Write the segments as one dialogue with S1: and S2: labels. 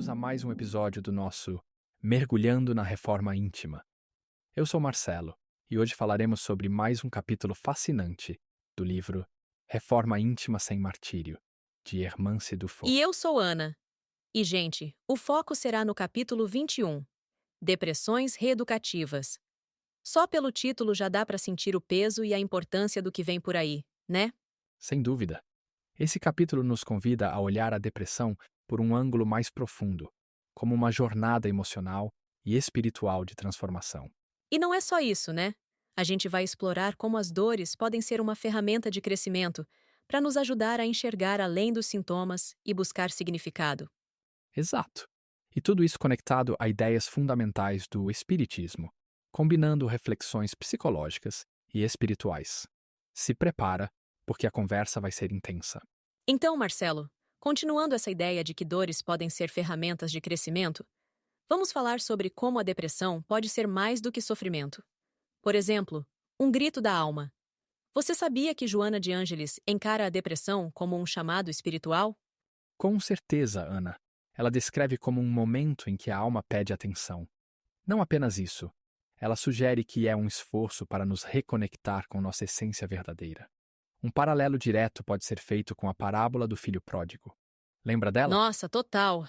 S1: bem-vindos a mais um episódio do nosso Mergulhando na Reforma Íntima. Eu sou Marcelo e hoje falaremos sobre mais um capítulo fascinante do livro Reforma Íntima sem Martírio, de Hermance Dufault.
S2: E eu sou Ana. E, gente, o foco será no capítulo 21, Depressões Reeducativas. Só pelo título já dá para sentir o peso e a importância do que vem por aí, né?
S1: Sem dúvida, esse capítulo nos convida a olhar a depressão por um ângulo mais profundo, como uma jornada emocional e espiritual de transformação.
S2: E não é só isso, né? A gente vai explorar como as dores podem ser uma ferramenta de crescimento para nos ajudar a enxergar além dos sintomas e buscar significado.
S1: Exato. E tudo isso conectado a ideias fundamentais do Espiritismo, combinando reflexões psicológicas e espirituais. Se prepara, porque a conversa vai ser intensa.
S2: Então, Marcelo, continuando essa ideia de que dores podem ser ferramentas de crescimento, vamos falar sobre como a depressão pode ser mais do que sofrimento. Por exemplo, um grito da alma. Você sabia que Joana de Ângeles encara a depressão como um chamado espiritual?
S1: Com certeza, Ana. Ela descreve como um momento em que a alma pede atenção. Não apenas isso. Ela sugere que é um esforço para nos reconectar com nossa essência verdadeira. Um paralelo direto pode ser feito com a parábola do filho pródigo. Lembra dela?
S2: Nossa, total!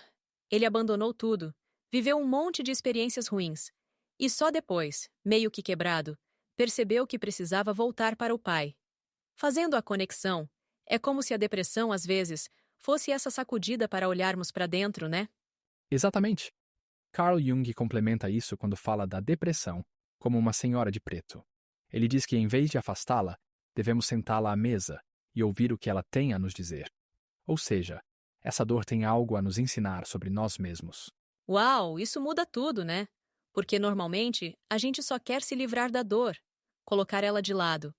S2: Ele abandonou tudo, viveu um monte de experiências ruins. E só depois, meio que quebrado, percebeu que precisava voltar para o pai. Fazendo a conexão, é como se a depressão, às vezes, fosse essa sacudida para olharmos para dentro, né?
S1: Exatamente. Carl Jung complementa isso quando fala da depressão como uma senhora de preto. Ele diz que, em vez de afastá-la, devemos sentá-la à mesa e ouvir o que ela tem a nos dizer. Ou seja, essa dor tem algo a nos ensinar sobre nós mesmos.
S2: Uau, isso muda tudo, né? Porque normalmente a gente só quer se livrar da dor, colocar ela de lado.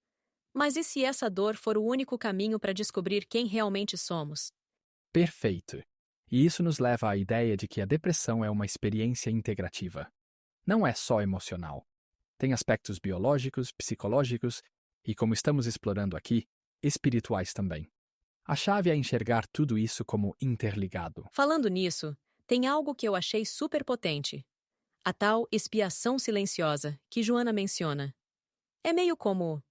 S2: Mas e se essa dor for o único caminho para descobrir quem realmente somos?
S1: Perfeito. E isso nos leva à ideia de que a depressão é uma experiência integrativa. Não é só emocional. Tem aspectos biológicos, psicológicos e, como estamos explorando aqui, espirituais também. A chave é enxergar tudo isso como interligado.
S2: Falando nisso, tem algo que eu achei super potente. A tal expiação silenciosa que Joana menciona. É meio como...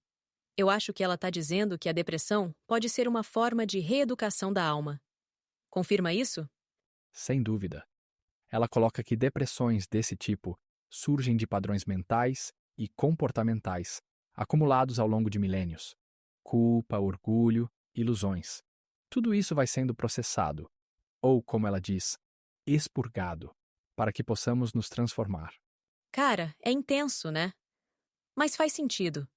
S2: Eu acho que ela está dizendo que a depressão pode ser uma forma de reeducação da alma. Confirma isso?
S1: Sem dúvida. Ela coloca que depressões desse tipo surgem de padrões mentais e comportamentais acumulados ao longo de milênios. Culpa, orgulho, ilusões. Tudo isso vai sendo processado, ou, como ela diz, expurgado, para que possamos nos transformar.
S2: Cara, é intenso, né? Mas faz sentido.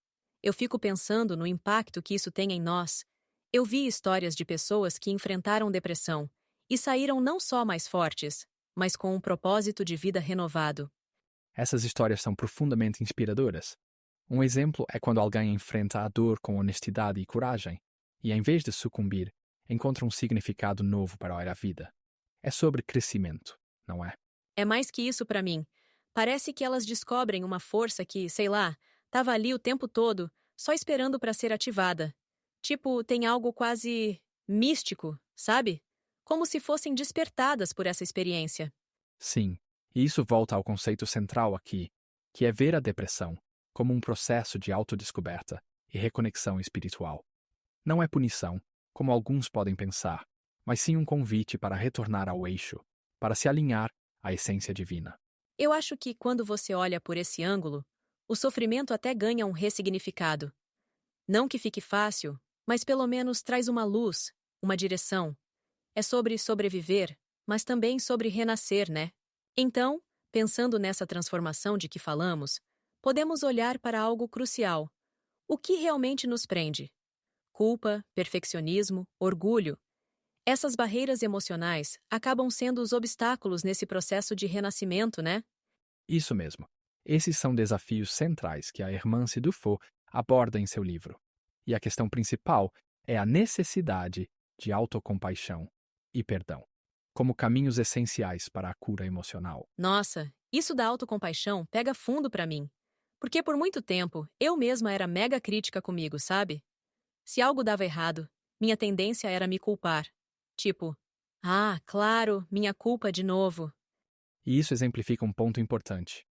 S2: Eu fico pensando no impacto que isso tem em nós. Eu vi histórias de pessoas que enfrentaram depressão e saíram não só mais fortes, mas com um propósito de vida renovado.
S1: Essas histórias são profundamente inspiradoras. Um exemplo é quando alguém enfrenta a dor com honestidade e coragem, e, em vez de sucumbir, encontra um significado novo para a vida. É sobre crescimento, não é?
S2: É mais que isso para mim. Parece que elas descobrem uma força que, sei lá, estava ali o tempo todo, só esperando para ser ativada. Tipo, tem algo quase místico, sabe? Como se fossem despertadas por essa experiência.
S1: Sim, e isso volta ao conceito central aqui, que é ver a depressão como um processo de autodescoberta e reconexão espiritual. Não é punição, como alguns podem pensar, mas sim um convite para retornar ao eixo, para se alinhar à essência divina.
S2: Eu acho que quando você olha por esse ângulo, o sofrimento até ganha um ressignificado. Não que fique fácil, mas pelo menos traz uma luz, uma direção. É sobre sobreviver, mas também sobre renascer, né? Então, pensando nessa transformação de que falamos, podemos olhar para algo crucial. O que realmente nos prende? Culpa, perfeccionismo, orgulho. Essas barreiras emocionais acabam sendo os obstáculos nesse processo de renascimento, né?
S1: Isso mesmo. Esses são desafios centrais que a Hermance Dufault aborda em seu livro. E a questão principal é a necessidade de autocompaixão e perdão, como caminhos essenciais para a cura emocional.
S2: Nossa, isso da autocompaixão pega fundo pra mim. Porque por muito tempo eu mesma era mega crítica comigo, sabe? Se algo dava errado, minha tendência era me culpar. Tipo, Ah, claro, minha culpa de novo.
S1: E isso exemplifica um ponto importante.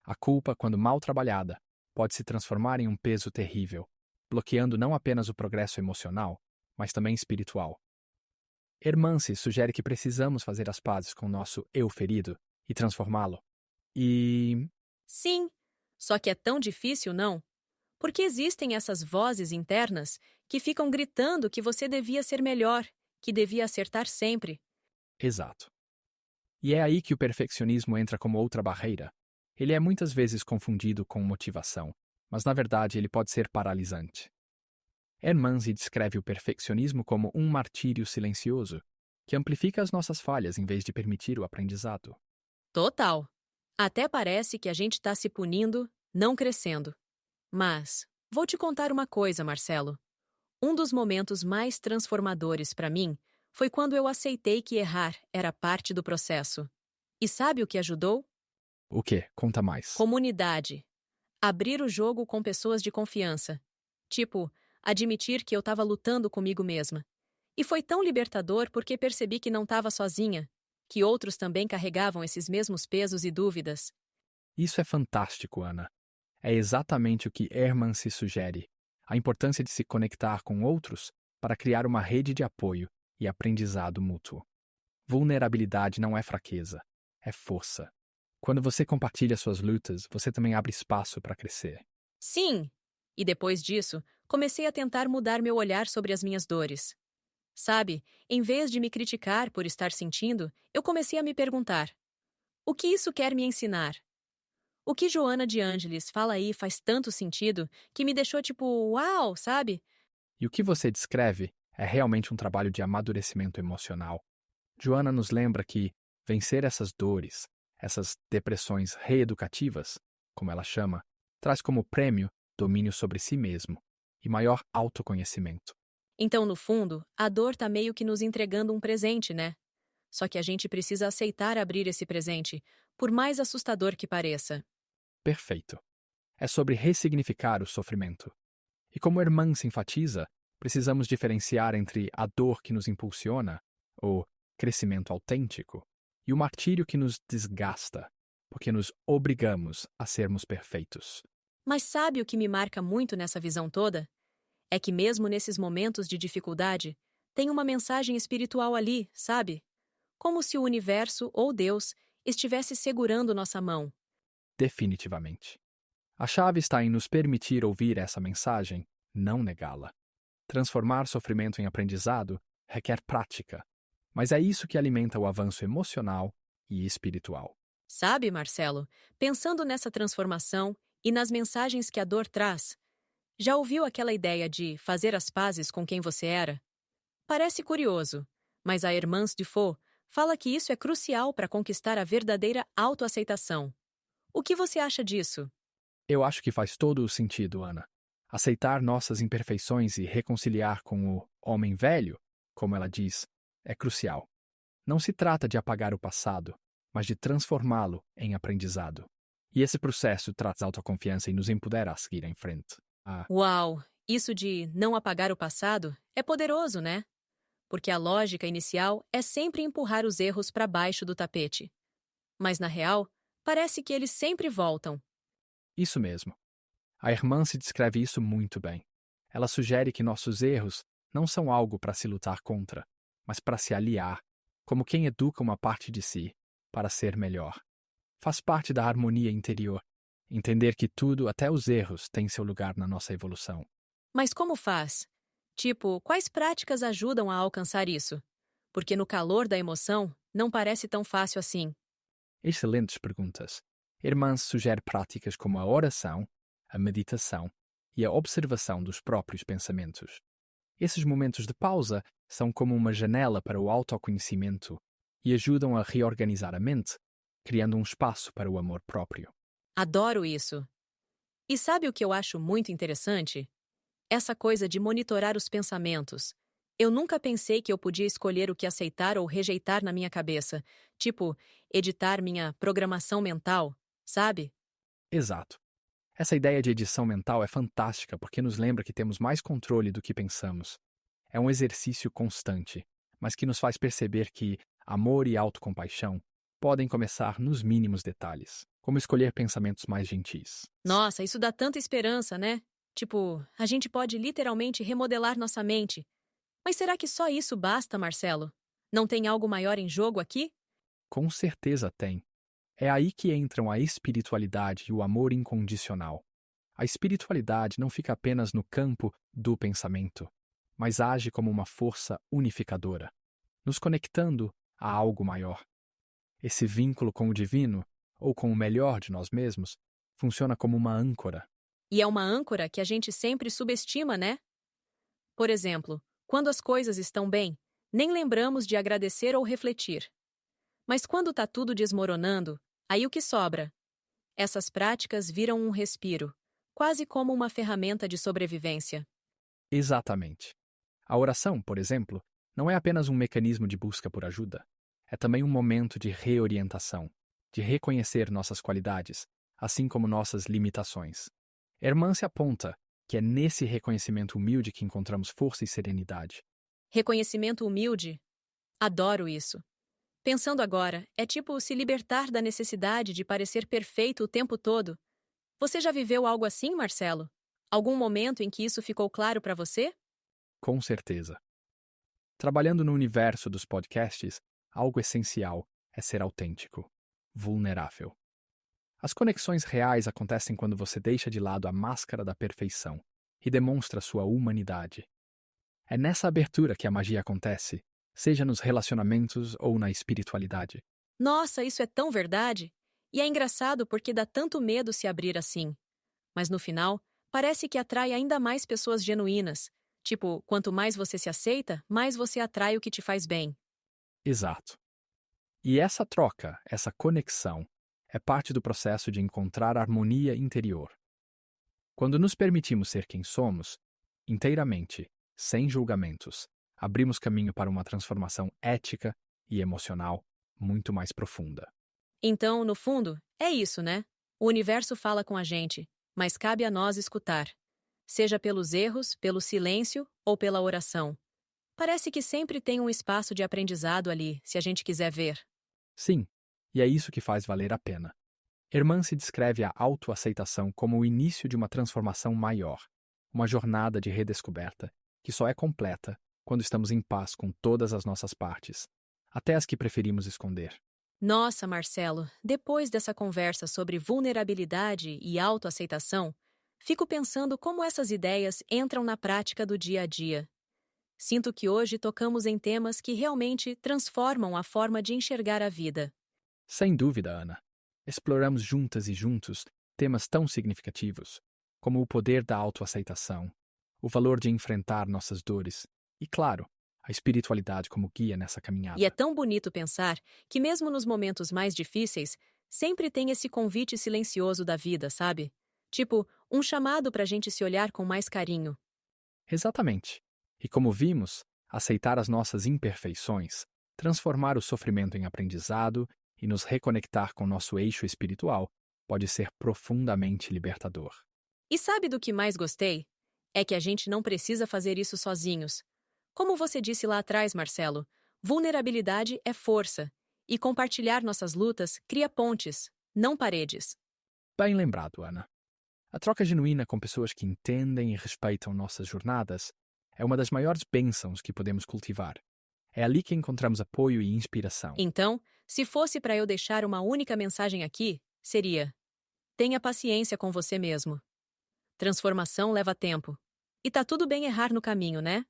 S1: A culpa, quando mal trabalhada, pode se transformar em um peso terrível, bloqueando não apenas o progresso emocional, mas também espiritual. Hermance sugere que precisamos fazer as pazes com o nosso eu ferido e transformá-lo. E
S2: Sim, só que é tão difícil, não? Porque existem essas vozes internas que ficam gritando que você devia ser melhor, que devia acertar sempre.
S1: exato. E é aí que o perfeccionismo entra como outra barreira. Ele é muitas vezes confundido com motivação, mas na verdade ele pode ser paralisante. Hermanzi descreve o perfeccionismo como um martírio silencioso, que amplifica as nossas falhas em vez de permitir o aprendizado.
S2: Total. Até parece que a gente está se punindo, não crescendo. Mas, vou te contar uma coisa, Marcelo. Um dos momentos mais transformadores para mim foi quando eu aceitei que errar era parte do processo. E sabe o que ajudou?
S1: O quê? Conta mais.
S2: Comunidade. Abrir o jogo com pessoas de confiança. Tipo, admitir que eu estava lutando comigo mesma. E foi tão libertador porque percebi que não estava sozinha, que outros também carregavam esses mesmos pesos e dúvidas.
S1: Isso é fantástico, Ana. É exatamente o que Hermann se sugere: a importância de se conectar com outros para criar uma rede de apoio e aprendizado mútuo. Vulnerabilidade não é fraqueza, é força. Quando você compartilha suas lutas, você também abre espaço para crescer.
S2: Sim! E depois disso, comecei a tentar mudar meu olhar sobre as minhas dores. Sabe, em vez de me criticar por estar sentindo, eu comecei a me perguntar: o que isso quer me ensinar? O que Joana de Ângeles fala aí faz tanto sentido que me deixou tipo, uau, sabe?
S1: E o que você descreve é realmente um trabalho de amadurecimento emocional. Joana nos lembra que vencer essas dores, essas depressões reeducativas, como ela chama, traz como prêmio domínio sobre si mesmo e maior autoconhecimento.
S2: Então, no fundo, a dor tá meio que nos entregando um presente, né? Só que a gente precisa aceitar abrir esse presente, por mais assustador que pareça.
S1: Perfeito. É sobre ressignificar o sofrimento. E como Irmã se enfatiza, precisamos diferenciar entre a dor que nos impulsiona, o crescimento autêntico, e o martírio que nos desgasta, porque nos obrigamos a sermos perfeitos.
S2: Mas sabe o que me marca muito nessa visão toda? É que mesmo nesses momentos de dificuldade, tem uma mensagem espiritual ali, sabe? Como se o universo ou Deus estivesse segurando nossa mão.
S1: Definitivamente. A chave está em nos permitir ouvir essa mensagem, não negá-la. Transformar sofrimento em aprendizado requer prática, mas é isso que alimenta o avanço emocional e espiritual.
S2: Sabe, Marcelo, pensando nessa transformação e nas mensagens que a dor traz, já ouviu aquela ideia de fazer as pazes com quem você era? Parece curioso, mas a Hermance Dufault fala que isso é crucial para conquistar a verdadeira autoaceitação. O que você acha disso?
S1: Eu acho que faz todo o sentido, Ana. Aceitar nossas imperfeições e reconciliar com o homem velho, como ela diz, é crucial. Não se trata de apagar o passado, mas de transformá-lo em aprendizado. E esse processo traz autoconfiança e nos empodera a seguir em frente.
S2: Uau! Isso de não apagar o passado é poderoso, né? Porque a lógica inicial é sempre empurrar os erros para baixo do tapete. Mas, na real, parece que eles sempre voltam.
S1: Isso mesmo. A irmã se descreve isso muito bem. Ela sugere que nossos erros não são algo para se lutar contra, mas para se aliar, como quem educa uma parte de si para ser melhor. Faz parte da harmonia interior, entender que tudo, até os erros, tem seu lugar na nossa evolução.
S2: Mas como faz? Tipo, quais práticas ajudam a alcançar isso? Porque no calor da emoção, não parece tão fácil assim.
S1: Excelentes perguntas. Irmã sugere práticas como a oração, a meditação e a observação dos próprios pensamentos. Esses momentos de pausa são como uma janela para o autoconhecimento e ajudam a reorganizar a mente, criando um espaço para o amor próprio.
S2: Adoro isso. E sabe o que eu acho muito interessante? Essa coisa de monitorar os pensamentos. Eu nunca pensei que eu podia escolher o que aceitar ou rejeitar na minha cabeça. Tipo, editar minha programação mental, sabe?
S1: Exato. Essa ideia de edição mental é fantástica porque nos lembra que temos mais controle do que pensamos. É um exercício constante, mas que nos faz perceber que amor e autocompaixão podem começar nos mínimos detalhes, como escolher pensamentos mais gentis.
S2: Nossa, isso dá tanta esperança, né? Tipo, a gente pode literalmente remodelar nossa mente. Mas será que só isso basta, Marcelo? Não tem algo maior em jogo aqui?
S1: Com certeza tem. É aí que entram a espiritualidade e o amor incondicional. A espiritualidade não fica apenas no campo do pensamento, mas age como uma força unificadora, nos conectando a algo maior. Esse vínculo com o divino, ou com o melhor de nós mesmos, funciona como uma âncora.
S2: E é uma âncora que a gente sempre subestima, né? Por exemplo, quando as coisas estão bem, nem lembramos de agradecer ou refletir. Mas quando tá tudo desmoronando, aí o que sobra? Essas práticas viram um respiro, quase como uma ferramenta de sobrevivência.
S1: Exatamente. A oração, por exemplo, não é apenas um mecanismo de busca por ajuda. É também um momento de reorientação, de reconhecer nossas qualidades, assim como nossas limitações. Hermance aponta que é nesse reconhecimento humilde que encontramos força e serenidade.
S2: Reconhecimento humilde? Adoro isso. Pensando agora, é tipo se libertar da necessidade de parecer perfeito o tempo todo. Você já viveu algo assim, Marcelo? Algum momento em que isso ficou claro para você?
S1: Com certeza. Trabalhando no universo dos podcasts, algo essencial é ser autêntico, vulnerável. As conexões reais acontecem quando você deixa de lado a máscara da perfeição e demonstra sua humanidade. É nessa abertura que a magia acontece, seja nos relacionamentos ou na espiritualidade.
S2: Nossa, isso é tão verdade! E é engraçado porque dá tanto medo se abrir assim. Mas no final, parece que atrai ainda mais pessoas genuínas. Tipo, quanto mais você se aceita, mais você atrai o que te faz bem.
S1: Exato. E essa troca, essa conexão, é parte do processo de encontrar harmonia interior. Quando nos permitimos ser quem somos, inteiramente, sem julgamentos, abrimos caminho para uma transformação ética e emocional muito mais profunda.
S2: Então, no fundo, é isso, né? O universo fala com a gente, mas cabe a nós escutar. Seja pelos erros, pelo silêncio ou pela oração. Parece que sempre tem um espaço de aprendizado ali, se a gente quiser ver.
S1: Sim, e é isso que faz valer a pena. Hermance descreve a autoaceitação como o início de uma transformação maior, uma jornada de redescoberta que só é completa quando estamos em paz com todas as nossas partes, até as que preferimos esconder.
S2: Nossa, Marcelo, depois dessa conversa sobre vulnerabilidade e autoaceitação, fico pensando como essas ideias entram na prática do dia a dia. Sinto que hoje tocamos em temas que realmente transformam a forma de enxergar a vida.
S1: Sem dúvida, Ana. Exploramos juntas e juntos temas tão significativos, como o poder da autoaceitação, o valor de enfrentar nossas dores e, claro, a espiritualidade como guia nessa caminhada.
S2: E é tão bonito pensar que, mesmo nos momentos mais difíceis, sempre tem esse convite silencioso da vida, sabe? Tipo, um chamado pra gente se olhar com mais carinho.
S1: Exatamente. E como vimos, aceitar as nossas imperfeições, transformar o sofrimento em aprendizado e nos reconectar com nosso eixo espiritual pode ser profundamente libertador.
S2: E sabe do que mais gostei? É que a gente não precisa fazer isso sozinhos. Como você disse lá atrás, Marcelo, vulnerabilidade é força, e compartilhar nossas lutas cria pontes, não paredes.
S1: Bem lembrado, Ana. A troca genuína com pessoas que entendem e respeitam nossas jornadas é uma das maiores bênçãos que podemos cultivar. É ali que encontramos apoio e inspiração.
S2: Então, se fosse para eu deixar uma única mensagem aqui, seria: tenha paciência com você mesmo. Transformação leva tempo. E tá tudo bem errar no caminho, né?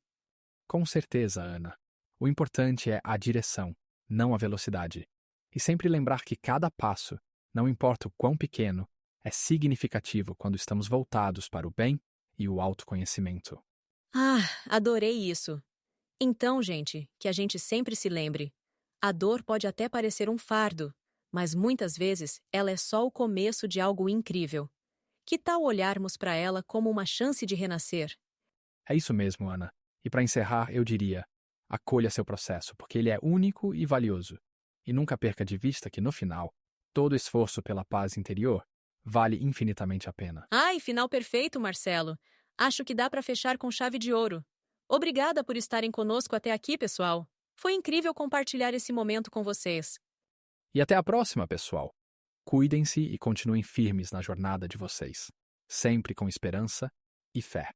S1: Com certeza, Ana. O importante é a direção, não a velocidade. E sempre lembrar que cada passo, não importa o quão pequeno, é significativo quando estamos voltados para o bem e o autoconhecimento.
S2: Ah, adorei isso. Então, gente, que a gente sempre se lembre: a dor pode até parecer um fardo, mas muitas vezes ela é só o começo de algo incrível. Que tal olharmos para ela como uma chance de renascer?
S1: É isso mesmo, Ana. E para encerrar, eu diria: acolha seu processo, porque ele é único e valioso. E nunca perca de vista que, no final, todo esforço pela paz interior vale infinitamente a pena.
S2: Ai, final perfeito, Marcelo. Acho que dá para fechar com chave de ouro. Obrigada por estarem conosco até aqui, pessoal. Foi incrível compartilhar esse momento com vocês.
S1: E até a próxima, pessoal. Cuidem-se e continuem firmes na jornada de vocês, sempre com esperança e fé.